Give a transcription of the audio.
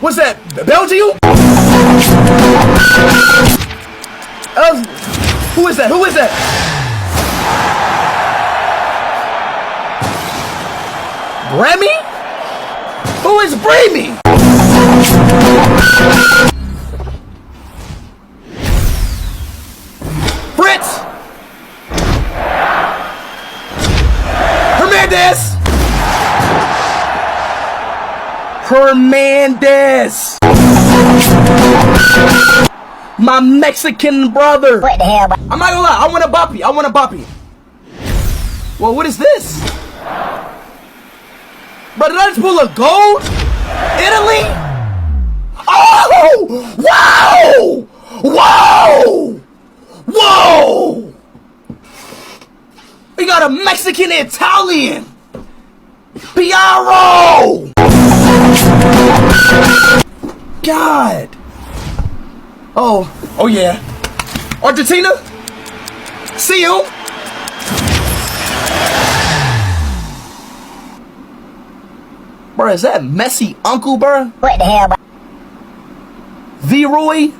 What's that? Belgium? Who is that? Who is that? Remy? Who is Remy? Fritz? Hernandez? Hernandez! My Mexican brother! What the hell? I'm not gonna lie, I want a boppy. I want a boppy. Well, what is this? Bro, did I just pull a gold? Italy? Oh! Wow! Whoa! Whoa! We got a Mexican Italian! Piaro! God! Oh yeah. Argentina? See you! Bro, is that Messi uncle, bro? What the hell? V-Roy?